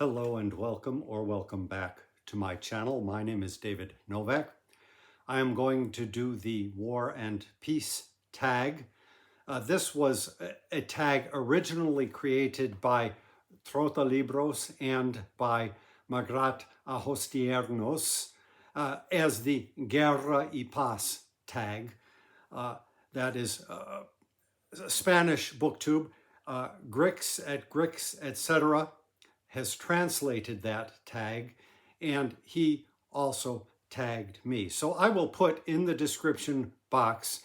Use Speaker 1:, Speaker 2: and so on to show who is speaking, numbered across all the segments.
Speaker 1: Hello and welcome back to my channel. My name is David Novak. I am going to do the War and Peace tag. This was a tag originally created by Trotalibros and by Magrat Ahostiernos as the Guerra y Paz tag. That is Spanish booktube. Grix at Grix, etc. has translated that tag, and he also tagged me. So I will put in the description box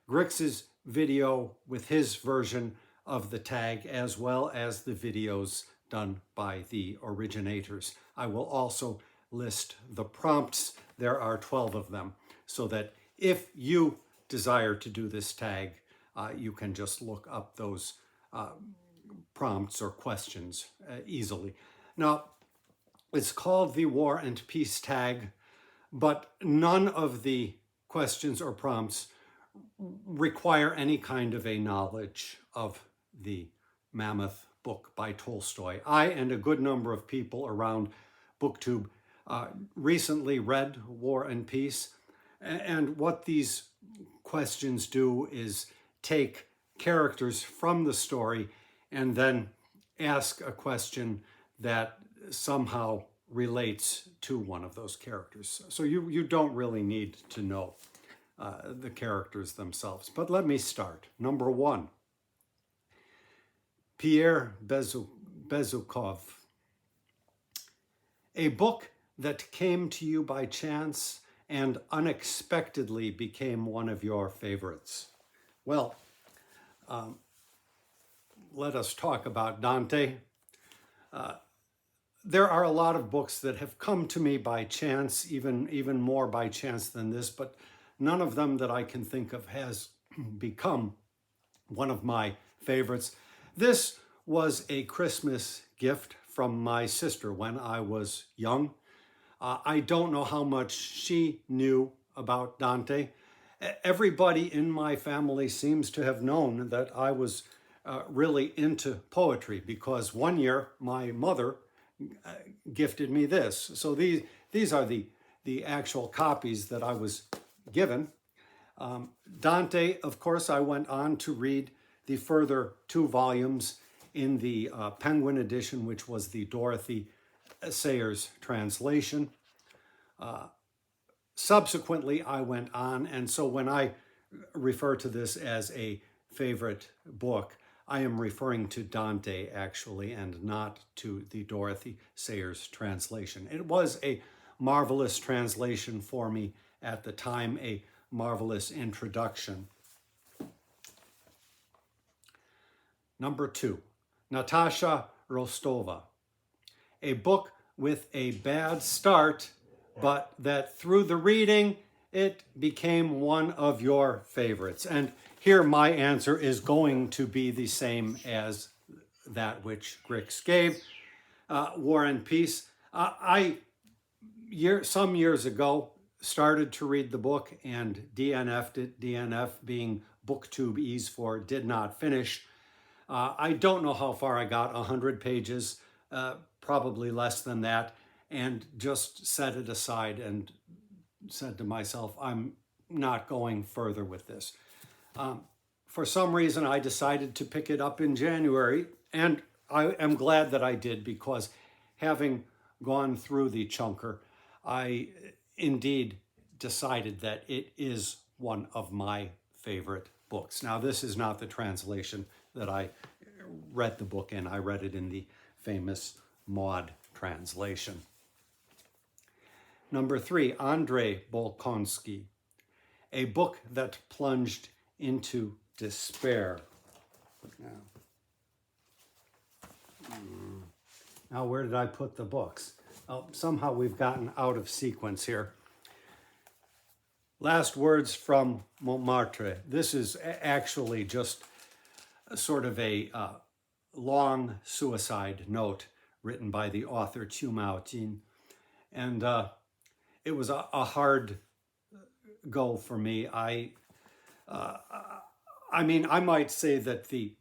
Speaker 1: Grix's video with his version of the tag, as well as the videos done by the originators. I will also list the prompts. There are 12 of them, so that if you desire to do this tag, you can just look up those prompts or questions easily. Now, it's called the War and Peace tag, but none of the questions or prompts require any kind of a knowledge of the mammoth book by Tolstoy. I and a good number of people around BookTube recently read War and Peace, and what these questions do is take characters from the story and then ask a question that somehow relates to one of those characters. So you don't really need to know the characters themselves. But let me start. Number one, Pierre Bezukhov. A book that came to you by chance and unexpectedly became one of your favorites. Well, let us talk about Dante. There are a lot of books that have come to me by chance, even more by chance than this, but none of them that I can think of has become one of my favorites. This was a Christmas gift from my sister when I was young. I don't know how much she knew about Dante. Everybody in my family seems to have known that I was really into poetry, because one year my mother gifted me this. So these are the actual copies that I was given. Dante, of course, I went on to read the further 2 volumes in the Penguin edition, which was the Dorothy Sayers translation. Subsequently, I went on, and so when I refer to this as a favorite book, I am referring to Dante, actually, and not to the Dorothy Sayers translation. It was a marvelous translation for me at the time, a marvelous introduction. Number 2, Natasha Rostova. A book with a bad start, but that through the reading, it became one of your favorites. And here my answer is going to be the same as that which Grix gave. War and Peace. Some years ago, started to read the book and DNF'd it, DNF being booktube ease for did not finish. I don't know how far I got, 100 pages, probably less than that, and just set it aside and said to myself, I'm not going further with this. For some reason, I decided to pick it up in January, and I am glad that I did, because having gone through the chunker, I indeed decided that it is one of my favorite books. Now, this is not the translation that I read the book in. I read it in the famous Maud translation. Number 3, Andrei Bolkonski. A book that plunged into despair. Now, where did I put the books? Oh, somehow we've gotten out of sequence here. Last Words from Montmartre. This is actually just sort of a long suicide note written by the author Chu Mao Jin. And it was a hard go for me. I mean, I might say that the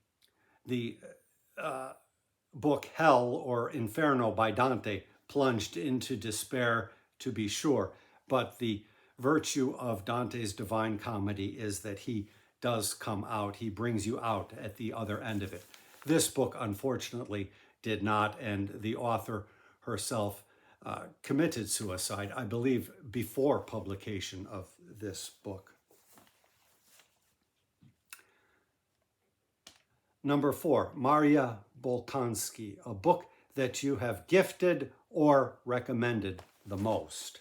Speaker 1: book Hell or Inferno by Dante, plunged into despair, to be sure. But the virtue of Dante's Divine Comedy is that he does come out. He brings you out at the other end of it. This book, unfortunately, did not, and the author herself committed suicide, I believe, before publication of this book. Number 4, Marya Bolkonski, a book that you have gifted or recommended the most.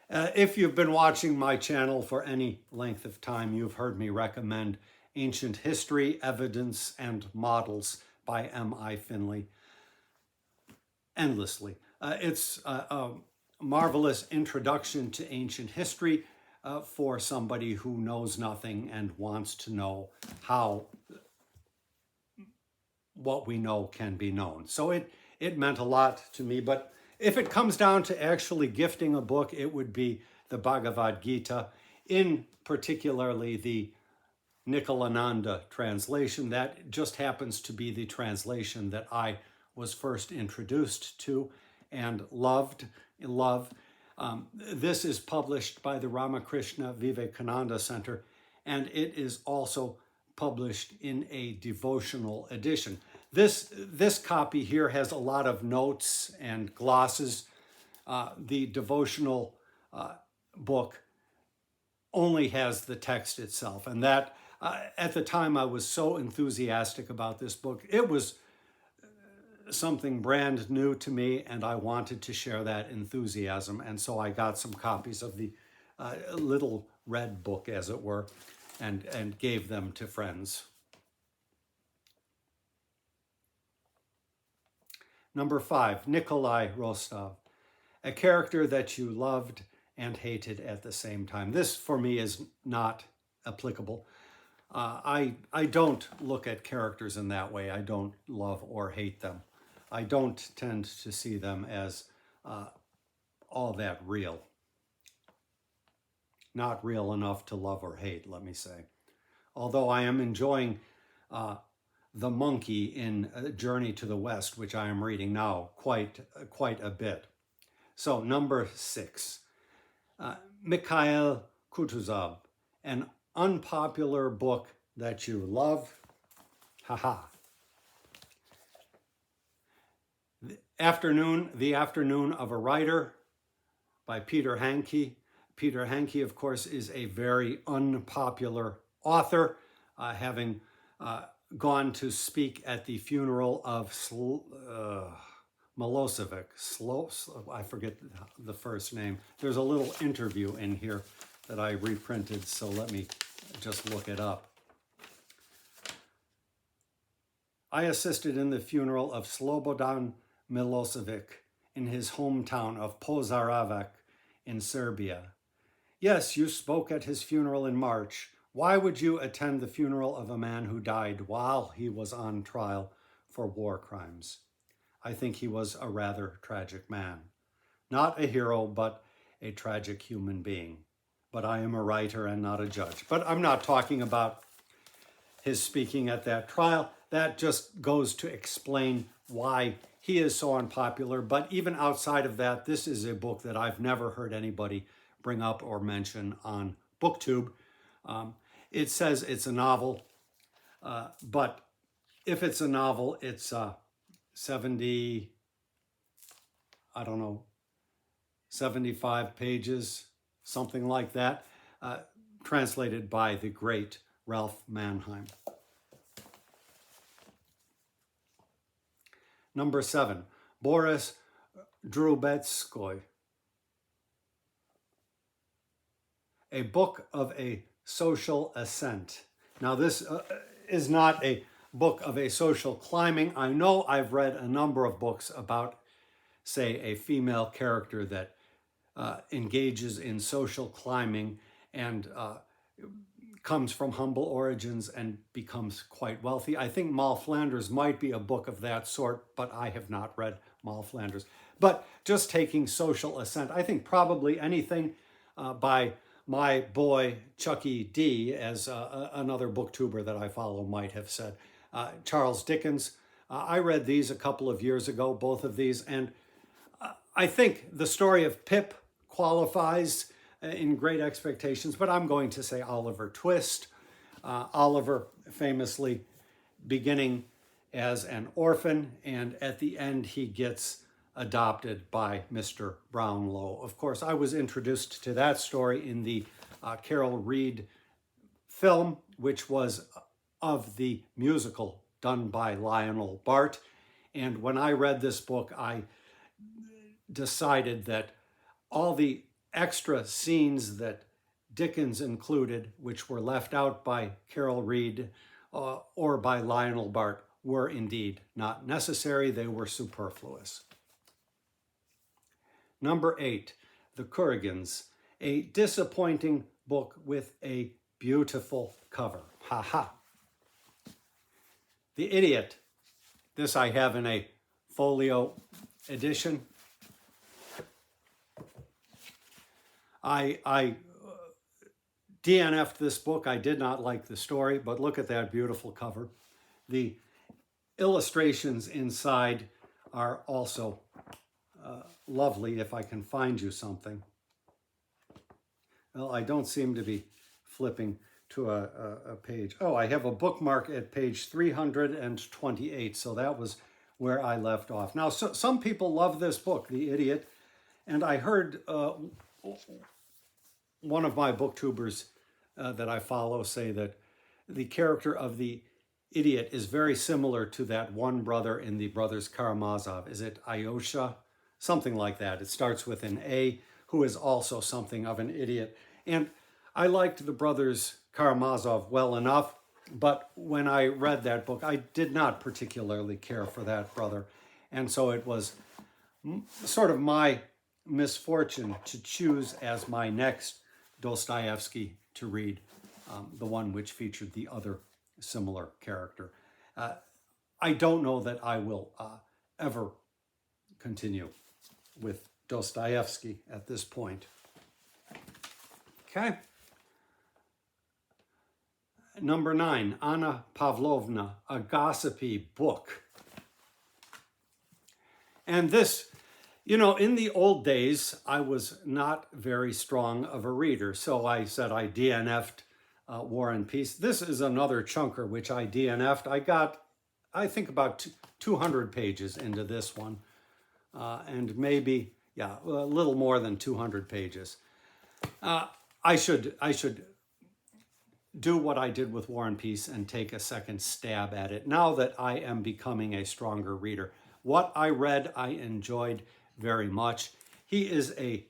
Speaker 1: If you've been watching my channel for any length of time, you've heard me recommend Ancient History, Evidence, and Models by M.I. Finley endlessly. It's a marvelous introduction to ancient history for somebody who knows nothing and wants to know how what we know can be known. So it meant a lot to me, but if it comes down to actually gifting a book, it would be the Bhagavad Gita, in particularly the Nikolananda translation. That just happens to be the translation that I was first introduced to and love. This is published by the Ramakrishna Vivekananda Center, and it is also published in a devotional edition. This copy here has a lot of notes and glosses. The devotional book only has the text itself, and that at the time I was so enthusiastic about this book. It was something brand new to me, and I wanted to share that enthusiasm, and so I got some copies of the little red book, as it were, and gave them to friends. Number 5, Nikolai Rostov, a character that you loved and hated at the same time. This, for me, is not applicable. I don't look at characters in that way. I don't love or hate them. I don't tend to see them as all that real. Not real enough to love or hate, let me say. Although I am enjoying the monkey in Journey to the West, which I am reading now quite a bit. So number 6, Mikhail Kutuzov, an unpopular book that you love. Haha. The Afternoon of a Writer by Peter Hanke. Peter Hanke, of course, is a very unpopular author, having gone to speak at the funeral of Milosevic. I forget the first name. There's a little interview in here that I reprinted, so let me just look it up. I assisted in the funeral of Slobodan Milosevic in his hometown of Požarevac in Serbia. Yes, you spoke at his funeral in March. Why would you attend the funeral of a man who died while he was on trial for war crimes? I think he was a rather tragic man. Not a hero, but a tragic human being. But I am a writer and not a judge. But I'm not talking about his speaking at that trial. That just goes to explain why he is so unpopular. But even outside of that, this is a book that I've never heard anybody bring up or mention on BookTube. It says it's a novel, but if it's a novel, it's 75 pages, something like that, translated by the great Ralph Manheim. Number 7, Boris Drubetskoy, a book of a social ascent. Now, this is not a book of a social climbing. I know I've read a number of books about, say, a female character that engages in social climbing and comes from humble origins and becomes quite wealthy. I think Moll Flanders might be a book of that sort, but I have not read Moll Flanders. But just taking social ascent, I think probably anything by my boy Chucky D, as another booktuber that I follow might have said. Charles Dickens I read these a couple of years ago, both of these, and I think the story of Pip qualifies in Great Expectations, but I'm going to say Oliver Twist. Oliver famously beginning as an orphan, and at the end he gets adopted by Mr. Brownlow. Of course, I was introduced to that story in the Carol Reed film, which was of the musical done by Lionel Bart. And when I read this book, I decided that all the extra scenes that Dickens included, which were left out by Carol Reed or by Lionel Bart, were indeed not necessary. They were superfluous. Number 8, The Kurgans, a disappointing book with a beautiful cover. Ha ha. The Idiot. This I have in a folio edition. I DNF'd this book. I did not like the story, but look at that beautiful cover. The illustrations inside are also lovely, if I can find you something. Well, I don't seem to be flipping to a page. Oh, I have a bookmark at page 328, so that was where I left off. Now, some people love this book, The Idiot, and I heard one of my booktubers that I follow say that the character of the Idiot is very similar to that one brother in the Brothers Karamazov. Is it Alyosha? Something like that. It starts with an A, who is also something of an idiot. And I liked the Brothers Karamazov well enough, but when I read that book, I did not particularly care for that brother. And so it was sort of my misfortune to choose as my next Dostoevsky to read, the one which featured the other similar character. I don't know that I will ever continue with Dostoevsky at this point. Okay. Number 9, Anna Pavlovna, a gossipy book. And this, you know, in the old days, I was not very strong of a reader. So I said I DNF'd War and Peace. This is another chunker which I DNF'd. I got, I think, about 200 pages into this one. And maybe, yeah, a little more than 200 pages. I should do what I did with War and Peace and take a second stab at it now that I am becoming a stronger reader. What I read, I enjoyed very much. He is a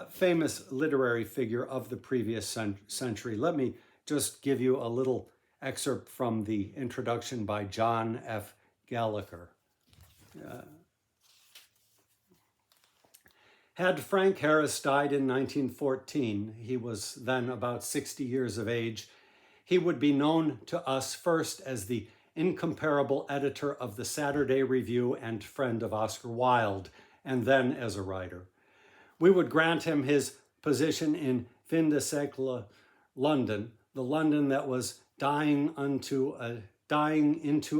Speaker 1: famous literary figure of the previous century. Let me just give you a little excerpt from the introduction by John F. Gallagher. Had Frank Harris died in 1914, he was then about 60 years of age, he would be known to us first as the incomparable editor of the Saturday Review and friend of Oscar Wilde, and then as a writer. We would grant him his position in fin de siècle London, the London that was dying into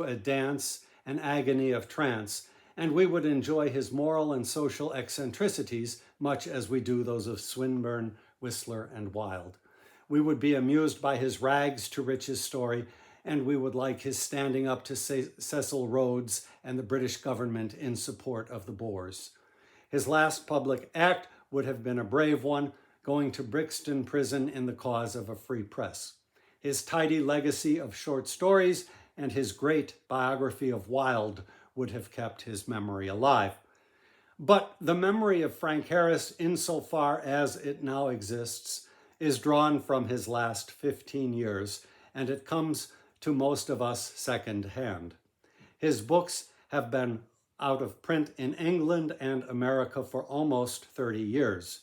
Speaker 1: a dance and agony of trance, and we would enjoy his moral and social eccentricities much as we do those of Swinburne, Whistler, and Wilde. We would be amused by his rags to riches story, and we would like his standing up to Cecil Rhodes and the British government in support of the Boers. His last public act would have been a brave one, going to Brixton Prison in the cause of a free press. His tidy legacy of short stories and his great biography of Wilde would have kept his memory alive. But the memory of Frank Harris, insofar as it now exists, is drawn from his last 15 years, and it comes to most of us secondhand. His books have been out of print in England and America for almost 30 years.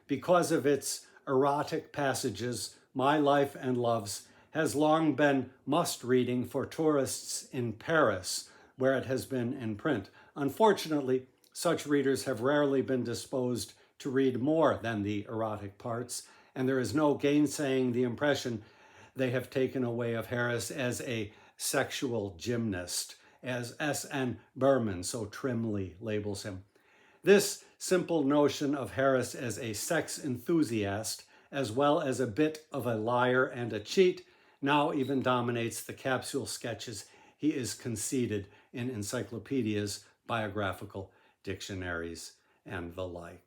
Speaker 1: Because of its erotic passages, My Life and Loves has long been must-reading for tourists in Paris, where it has been in print. Unfortunately, such readers have rarely been disposed to read more than the erotic parts, and there is no gainsaying the impression they have taken away of Harris as a sexual gymnast, as S.N. Berman so trimly labels him. This simple notion of Harris as a sex enthusiast, as well as a bit of a liar and a cheat, now even dominates the capsule sketches he is conceded in encyclopedias, biographical dictionaries, and the like.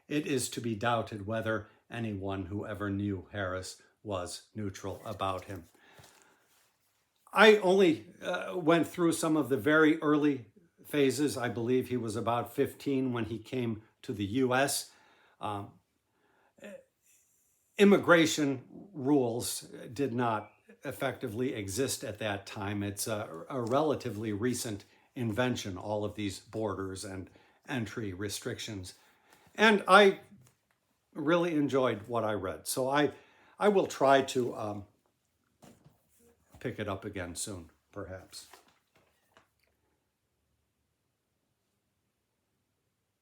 Speaker 1: It is to be doubted whether anyone who ever knew Harris was neutral about him. I only went through some of the very early phases. I believe he was about 15 when he came to the U.S. Immigration rules did not effectively exist at that time. It's a relatively recent invention, all of these borders and entry restrictions. And I really enjoyed what I read. So I will try to pick it up again soon, perhaps.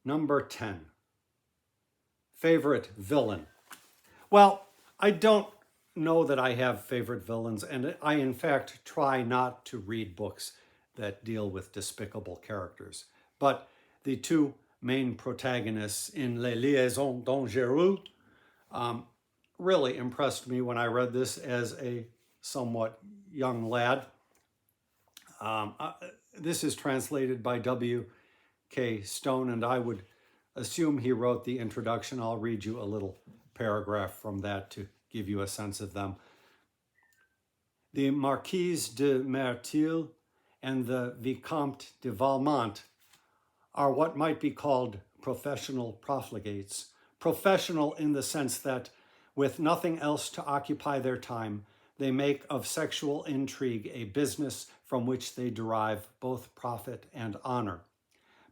Speaker 1: Number 10, favorite villain. Well, I don't know that I have favorite villains, and I, in fact, try not to read books that deal with despicable characters. But the two main protagonists in Les Liaisons Dangereuses really impressed me when I read this as a somewhat young lad. This is translated by W.K. Stone, and I would assume he wrote the introduction. I'll read you a little paragraph from that to give you a sense of them. The Marquise de Merteuil and the Vicomte de Valmont are what might be called professional profligates. Professional in the sense that, with nothing else to occupy their time, they make of sexual intrigue a business from which they derive both profit and honor.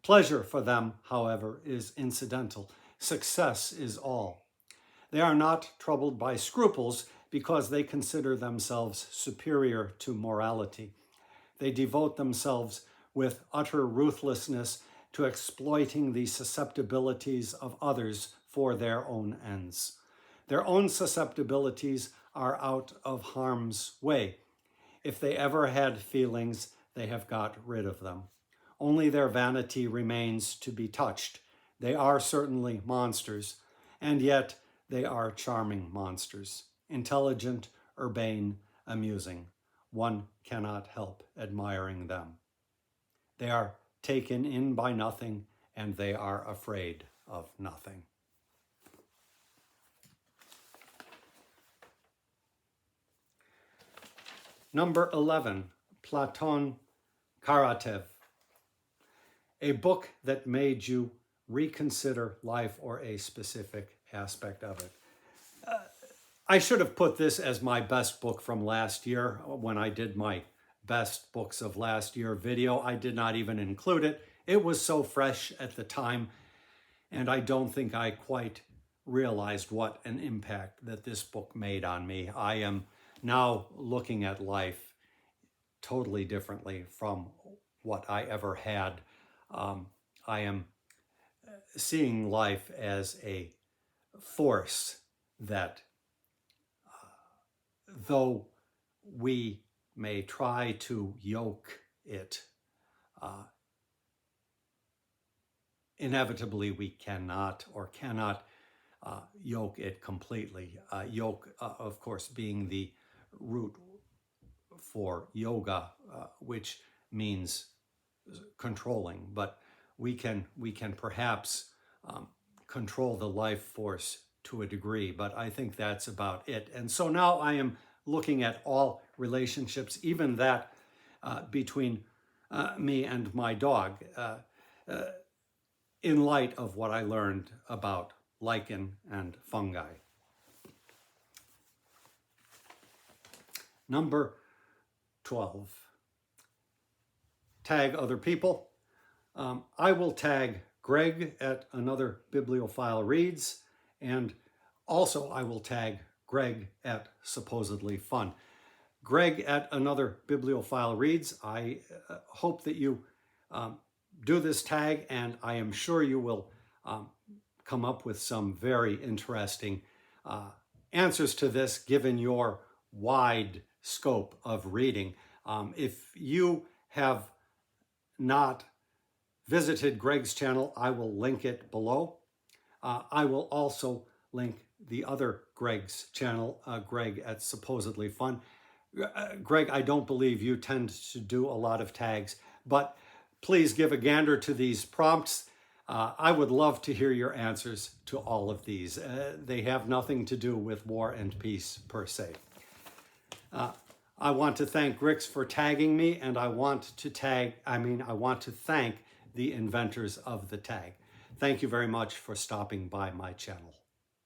Speaker 1: Pleasure for them, however, is incidental. Success is all. They are not troubled by scruples because they consider themselves superior to morality. They devote themselves with utter ruthlessness to exploiting the susceptibilities of others for their own ends. Their own susceptibilities are out of harm's way. If they ever had feelings, they have got rid of them. Only their vanity remains to be touched. They are certainly monsters, and yet they are charming monsters, intelligent, urbane, amusing. One cannot help admiring them. They are taken in by nothing, and they are afraid of nothing. Number 11, Platoon Karataev. A book that made you reconsider life or a specific aspect of it. I should have put this as my best book from last year. When I did my best books of last year video, I did not even include it. It was so fresh at the time, and I don't think I quite realized what an impact that this book made on me. I am now looking at life totally differently from what I ever had. I am seeing life as a force that, though we may try to yoke it, inevitably we cannot yoke it completely. Yoke, of course, being the root for yoga, which means controlling, but we can perhaps control the life force to a degree, but I think that's about it. And so now I am looking at all relationships, even that between me and my dog, in light of what I learned about lichen and fungi. Number 12, tag other people. I will tag Greg at Another Bibliophile Reads, and also I will tag Greg at Supposedly Fun. Greg at Another Bibliophile Reads, I hope that you do this tag, and I am sure you will come up with some very interesting answers to this, given your wide scope of reading. If you have not visited Greg's channel, I will link it below. I will also link the other Greg's channel, Greg at Supposedly Fun. Greg, I don't believe you tend to do a lot of tags, but please give a gander to these prompts. I would love to hear your answers to all of these. They have nothing to do with war and peace per se. I want to thank Grix for tagging me, and I want to thank the inventors of the tag. Thank you very much for stopping by my channel.